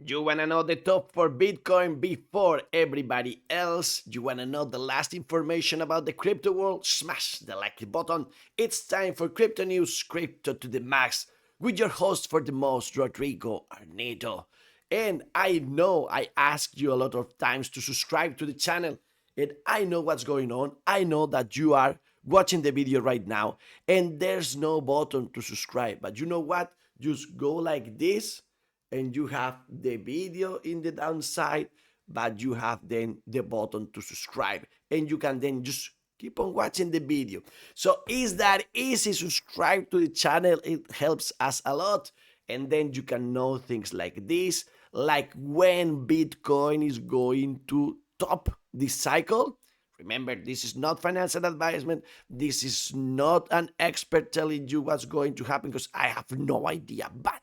You wanna know the top for Bitcoin before everybody else? You wanna know the last information about the crypto world? Smash the like button. It's time for Crypto News, Crypto to the Max, with your host for the most, Rodrigo Arnedo. And I know I asked you a lot of times to subscribe to the channel, and I know what's going on. I know that you are watching the video right now, and there's no button to subscribe. But you know what? Just go like this and you have the video in the downside, but you have then the button to subscribe, and you can then just keep on watching the video. So is that easy? Subscribe to the channel, it helps us a lot, and then you can know things like this, like when Bitcoin is going to top this cycle. Remember, this is not financial advisement. This is not an expert telling you what's going to happen, because I have no idea. But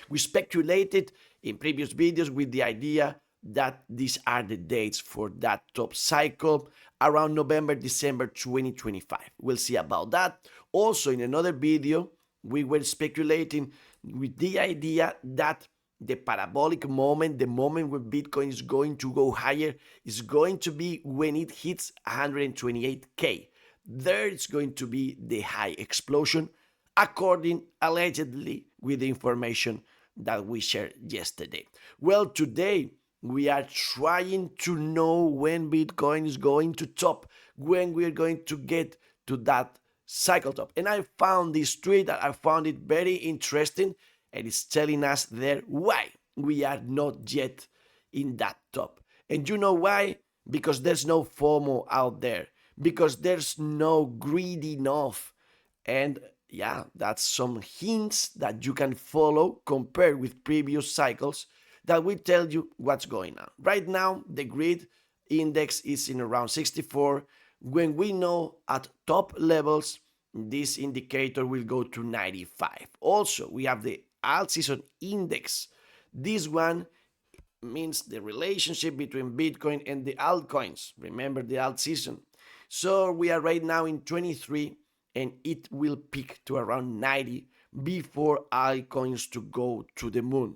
we speculated in previous videos with the idea that these are the dates for that top cycle around November, December 2025. We'll see about that. Also, in another video, we were speculating with the idea that the parabolic moment, the moment where Bitcoin is going to go higher, is going to be when it hits 128K. There it's going to be the high explosion, according allegedly with the information that we shared yesterday. Well, today we are trying to know when Bitcoin is going to top, when we are going to get to that cycle top. And I found this tweet that I found it very interesting, and it's telling us there why we are not yet in that top. And you know why? Because there's no FOMO out there, because there's no greed enough. And yeah, that's some hints that you can follow compared with previous cycles that will tell you what's going on. Right now, the grid index is in around 64. When we know at top levels, this indicator will go to 95. Also, we have the alt season index. This one means the relationship between Bitcoin and the altcoins. Remember the alt season. So we are right now in 23, and it will peak to around 90 before altcoins to go to the moon.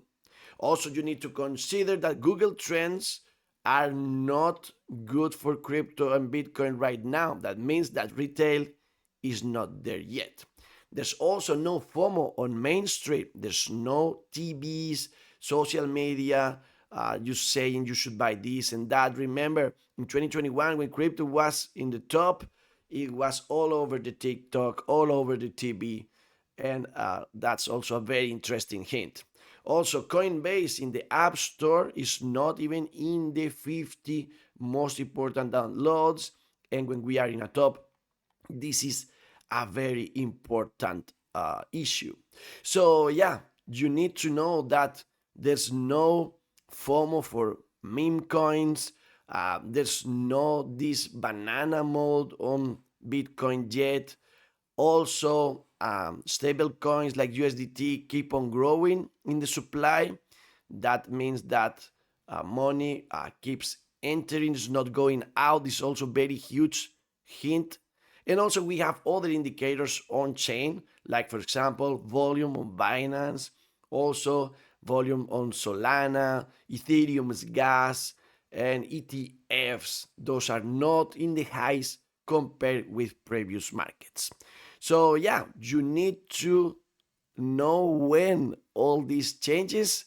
Also, you need to consider that Google Trends are not good for crypto and Bitcoin right now. That means that retail is not there yet. There's also no FOMO on Main Street. There's no TVs, social media, you saying you should buy this and that. Remember, in 2021, when crypto was in the top, it was all over the TikTok, all over the TV, and that's also a very interesting hint. Also, Coinbase in the App Store is not even in the 50 most important downloads, and when we are in a top, this is a very important issue. So yeah, you need to know that there's no FOMO for meme coins. There's no this banana mode on Bitcoin yet. Also, stable coins like USDT keep on growing in the supply. That means that money keeps entering, it's not going out. This is also very huge hint. And also we have other indicators on chain, like for example, volume on Binance, also volume on Solana, Ethereum's gas, and ETFs. Those are not in the highs compared with previous markets. So yeah, you need to know when all these changes,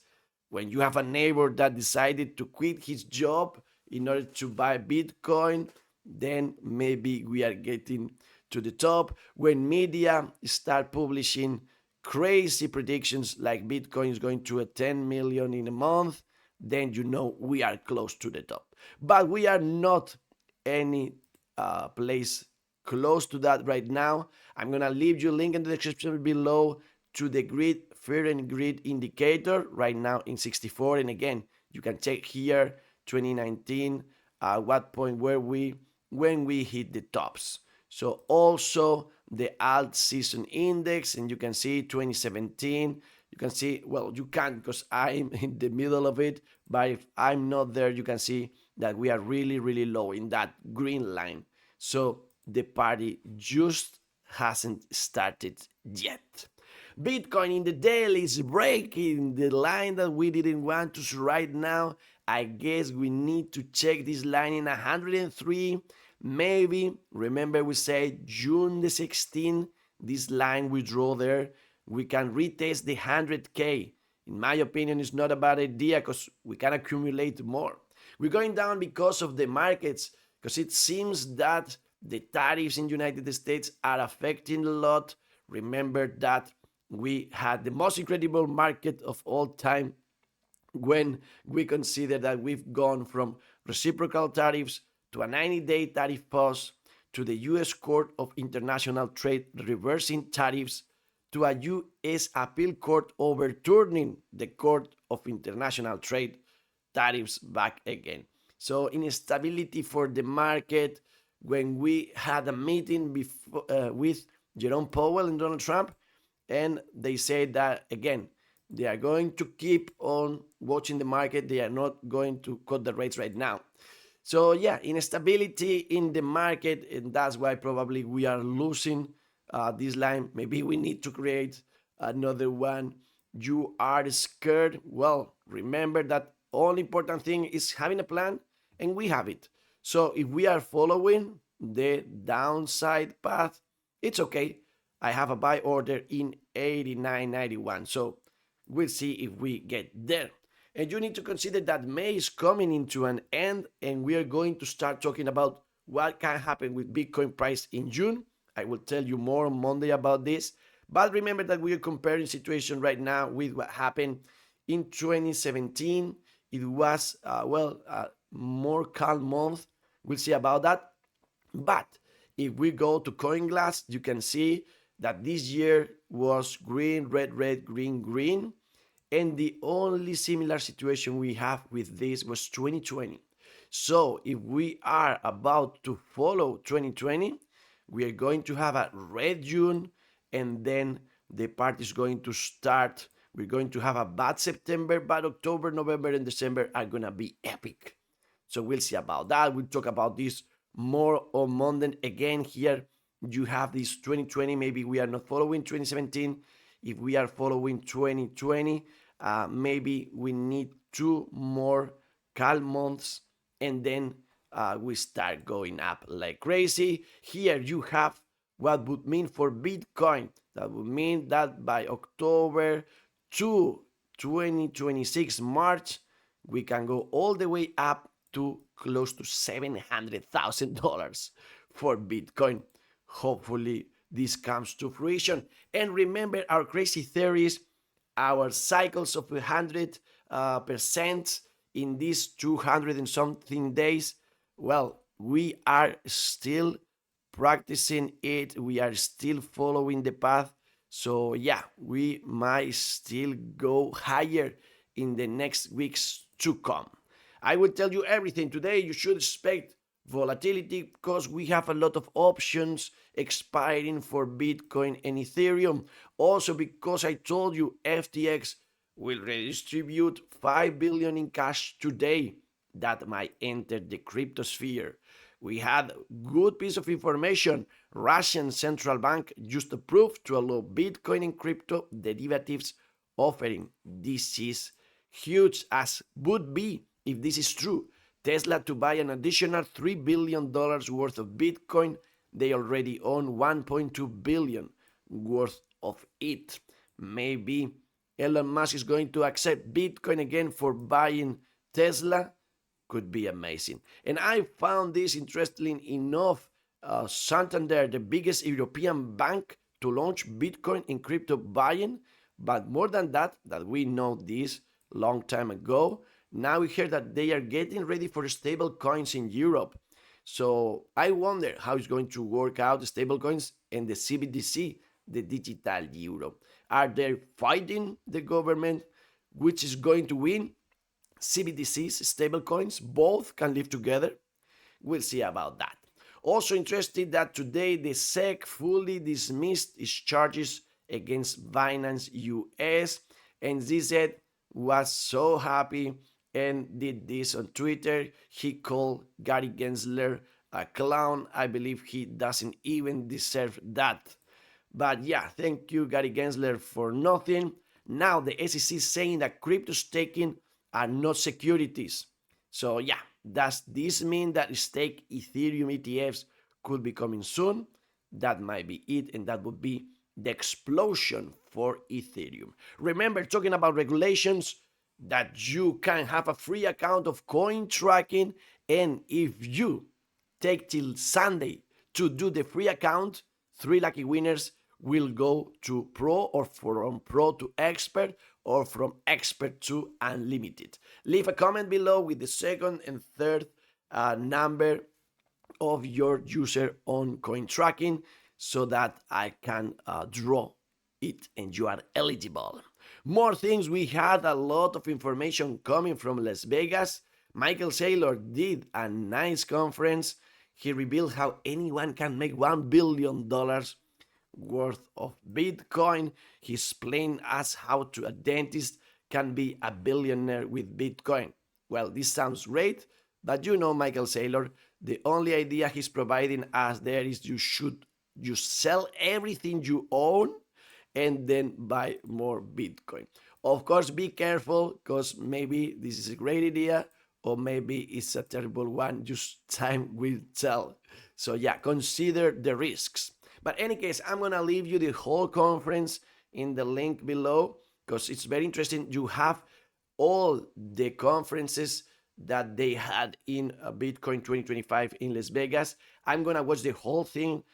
when you have a neighbor that decided to quit his job in order to buy Bitcoin, then maybe we are getting to the top. When media start publishing crazy predictions like Bitcoin is going to a 10 million in a month, then you know we are close to the top. But we are not any place close to that right now. I'm gonna leave you a link in the description below to the grid, fear and greed indicator right now in 64. And again, you can check here 2019, what point were we when we hit the tops. So also the alt season index, and you can see 2017. You can see, well, you can't because I'm in the middle of it, but if I'm not there, you can see that we are really, really low in that green line. So the party just hasn't started yet. Bitcoin in the daily is breaking the line that we didn't want to. So right now, I guess we need to check this line in 103. Maybe, remember we said June the 16th, this line we draw there, we can retest the 100K. In my opinion, it's not a bad idea because we can accumulate more. We're going down because of the markets, because it seems that the tariffs in the United States are affecting a lot. Remember that we had the most incredible market of all time when we consider that we've gone from reciprocal tariffs to a 90-day tariff pause, to the US Court of International Trade reversing tariffs, to a US appeal court overturning the Court of International Trade tariffs back again. So instability for the market. When we had a meeting with Jerome Powell and Donald Trump, and they said that again, they are going to keep on watching the market. They are not going to cut the rates right now. So yeah, instability in the market, and that's why probably we are losing this line. Maybe we need to create another one. You are scared? Well, remember that all important thing is having a plan, and we have it. So if we are following the downside path, it's okay. I have a buy order in 89.91. So we'll see if we get there. And you need to consider that May is coming into an end, and we are going to start talking about what can happen with Bitcoin price in June. I will tell you more on Monday about this. But remember that we are comparing situation right now with what happened in 2017. It was, a more calm month. We'll see about that. But if we go to CoinGlass, you can see that this year was green, red, red, green, green. And the only similar situation we have with this was 2020. So if we are about to follow 2020, we are going to have a red June, and then the part is going to start. We're going to have a bad September, but October, November, and December are going to be epic. So we'll see about that. We'll talk about this more on Monday. Again, here you have this 2020. Maybe we are not following 2017. If we are following 2020, maybe we need 2 more calm months, and then we start going up like crazy. Here you have what would mean for Bitcoin. That would mean that by October to 2026 March, we can go all the way up to close to $700,000 for Bitcoin. Hopefully this comes to fruition. And remember our crazy theories, our cycles of 100% in these 200 and something days. Well, we are still practicing it. We are still following the path. So yeah, we might still go higher in the next weeks to come. I will tell you everything today. You should expect volatility because we have a lot of options expiring for Bitcoin and Ethereum. Also because I told you FTX will redistribute $5 billion in cash today that might enter the cryptosphere. We had good piece of information. Russian central bank just approved to allow Bitcoin and crypto derivatives offering. This is huge, as would be if this is true. Tesla to buy an additional $3 billion worth of Bitcoin. They already own $1.2 billion worth of it. Maybe Elon Musk is going to accept Bitcoin again for buying Tesla. Could be amazing. And I found this interesting enough. Santander, the biggest European bank to launch Bitcoin in crypto buying. But more than that we know this long time ago. Now we hear that they are getting ready for stable coins in Europe. So I wonder how it's going to work out, the stable coins and the CBDC, the digital euro. Are they fighting the government? Which is going to win? CBDCs, stable coins, both can live together. We'll see about that. Also interested that today the SEC fully dismissed its charges against Binance US, and ZZ was so happy and did this on Twitter. He called Gary Gensler a clown. I believe he doesn't even deserve that. But yeah, thank you, Gary Gensler, for nothing. Now the SEC is saying that crypto staking are not securities. So yeah, does this mean that stake Ethereum ETFs could be coming soon? That might be it, and that would be the explosion for Ethereum. Remember, talking about regulations, that you can have a free account of coin tracking, and if you take till Sunday to do the free account, 3 lucky winners will go to pro, or from pro to expert, or from expert to unlimited. Leave a comment below with the second and third number of your user on coin tracking so that I can draw it and you are eligible. More things, we had a lot of information coming from Las Vegas. Michael Saylor did a nice conference. He revealed how anyone can make $1 billion worth of Bitcoin. He explained us how a dentist can be a billionaire with Bitcoin. Well, this sounds great, but you know Michael Saylor, the only idea he's providing us there is you sell everything you own and then buy more Bitcoin. Of course, be careful, because maybe this is a great idea or maybe it's a terrible one. Just time will tell. So yeah, consider the risks. But in any case, I'm going to leave you the whole conference in the link below, because it's very interesting. You have all the conferences that they had in Bitcoin 2025 in Las Vegas. I'm going to watch the whole thing.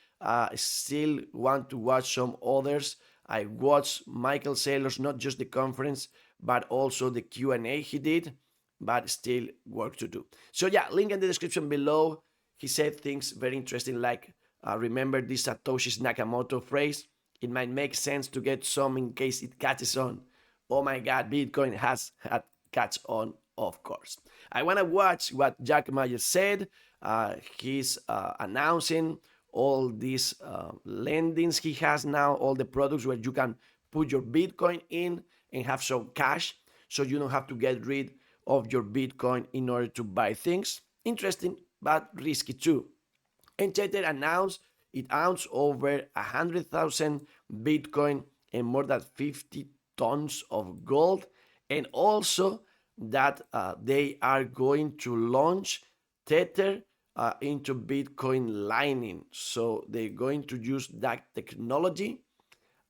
Still want to watch some others. I watched Michael Saylor's, not just the conference, but also the Q&A he did, but still work to do. So yeah, link in the description below. He said things very interesting, like remember this Satoshi Nakamoto phrase, it might make sense to get some in case it catches on. Oh my God, Bitcoin has had catch on, of course. I want to watch what Jack Mayer said. He's announcing all these lendings he has now, all the products where you can put your Bitcoin in and have some cash, so you don't have to get rid of your Bitcoin in order to buy things. Interesting, but risky too. And Tether announced it owns over 100,000 Bitcoin and more than 50 tons of gold, and also that they are going to launch Tether into Bitcoin Lightning. So they're going to use that technology,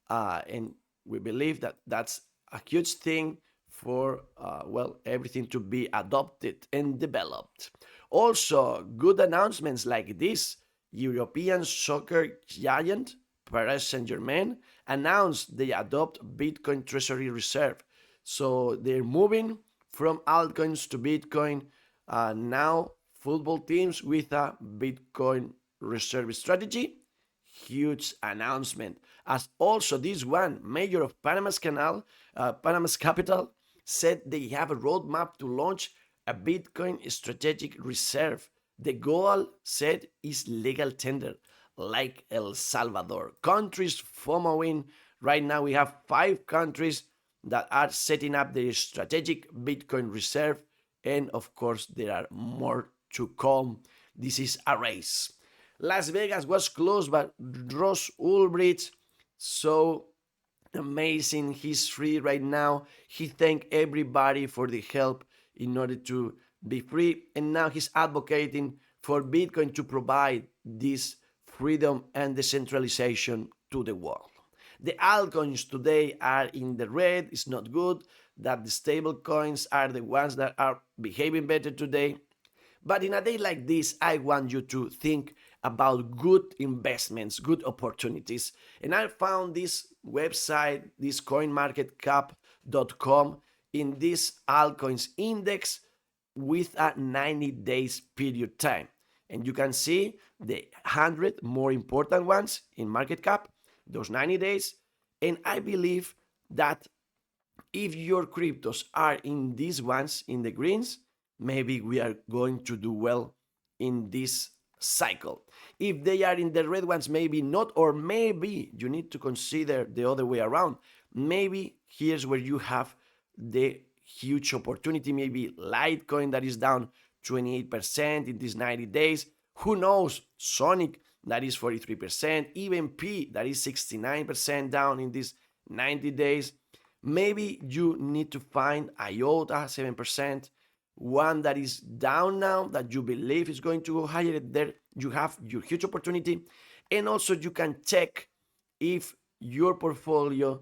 and we believe that that's a huge thing for, well, everything to be adopted and developed. Also, good announcements like this. European soccer giant Paris Saint-Germain announced they adopt Bitcoin Treasury Reserve. So they're moving from altcoins to Bitcoin. Now, football teams with a Bitcoin reserve strategy. Huge announcement. As also this one, mayor of Panama's capital, said they have a roadmap to launch a Bitcoin strategic reserve. The goal, said, is legal tender, like El Salvador. Countries FOMOing. Right now we have 5 countries that are setting up their strategic Bitcoin reserve, and of course there are more to come. This is a race. Las Vegas was closed, but Ross Ulbricht, so amazing. He's free right now. He thanked everybody for the help in order to be free, and now he's advocating for Bitcoin to provide this freedom and decentralization to the world. The altcoins today are in the red. It's not good that the stable coins are the ones that are behaving better today. But in a day like this, I want you to think about good investments, good opportunities. And I found this website, this coinmarketcap.com, in this altcoins index with a 90 days period time. And you can see the 100 more important ones in market cap, those 90 days. And I believe that if your cryptos are in these ones, in the greens, maybe we are going to do well in this cycle. If they are in the red ones, maybe not, or maybe you need to consider the other way around. Maybe here's where you have the huge opportunity. Maybe Litecoin that is down 28% in these 90 days. Who knows? Sonic that is 43%, even P, that is 69% down in these 90 days. Maybe you need to find IOTA, 7%, one that is down now that you believe is going to go higher. There you have your huge opportunity. And also you can check if your portfolio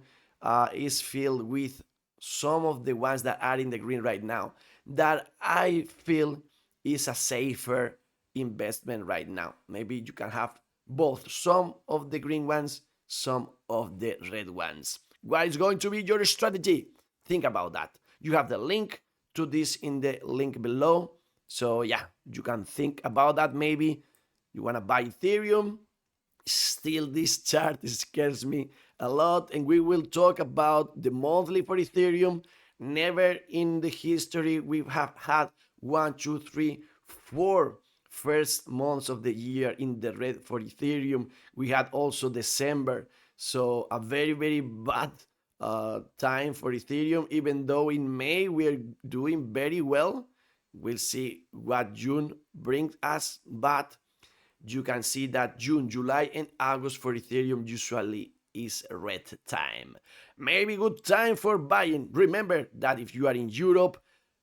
is filled with some of the ones that are in the green right now that I feel is a safer investment right now. Maybe you can have both, some of the green ones, some of the red ones. What is going to be your strategy? Think about that. You have the link to this in the link below. So yeah, you can think about that. Maybe you want to buy Ethereum. Still, this chart scares me a lot, and we will talk about the monthly for Ethereum. Never in the history we have had 1, 2, 3, 4 first months of the year in the red for Ethereum. We had also December, so a very, very bad time for Ethereum, even though in May we're doing very well. We'll see what June brings us, but you can see that June, July, and August for Ethereum usually is red time. Maybe good time for buying. Remember that if you are in Europe,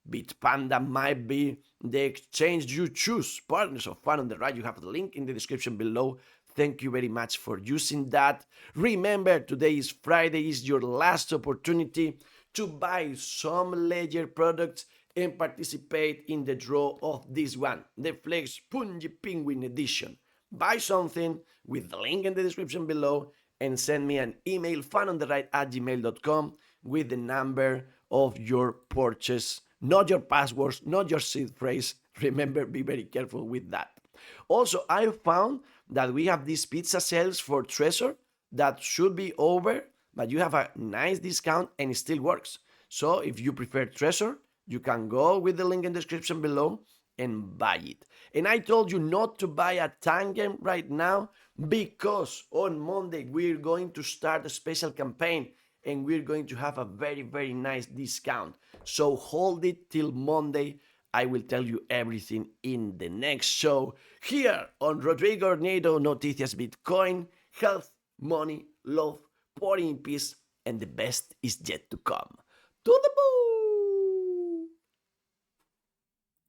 Bitpanda might be the exchange you choose. Partners of Fun on the right, you have the link in the description below. Thank you very much for using that. Remember, today is Friday, is your last opportunity to buy some Ledger products and participate in the draw of this one, the Flex Punji Penguin Edition. Buy something with the link in the description below and send me an email, funontheright@gmail.com, with the number of your purchase, not your passwords, not your seed phrase. Remember, be very careful with that. Also, I found that we have these pizza sales for Trezor that should be over, but you have a nice discount and it still works. So if you prefer Trezor, you can go with the link in the description below and buy it. And I told you not to buy a Tangent right now because on Monday we're going to start a special campaign and we're going to have a very, very nice discount. So hold it till Monday. I will tell you everything in the next show here on Rodrigo Ornedo Noticias Bitcoin. Health, money, love, pouring in peace, and the best is yet to come. To the moon!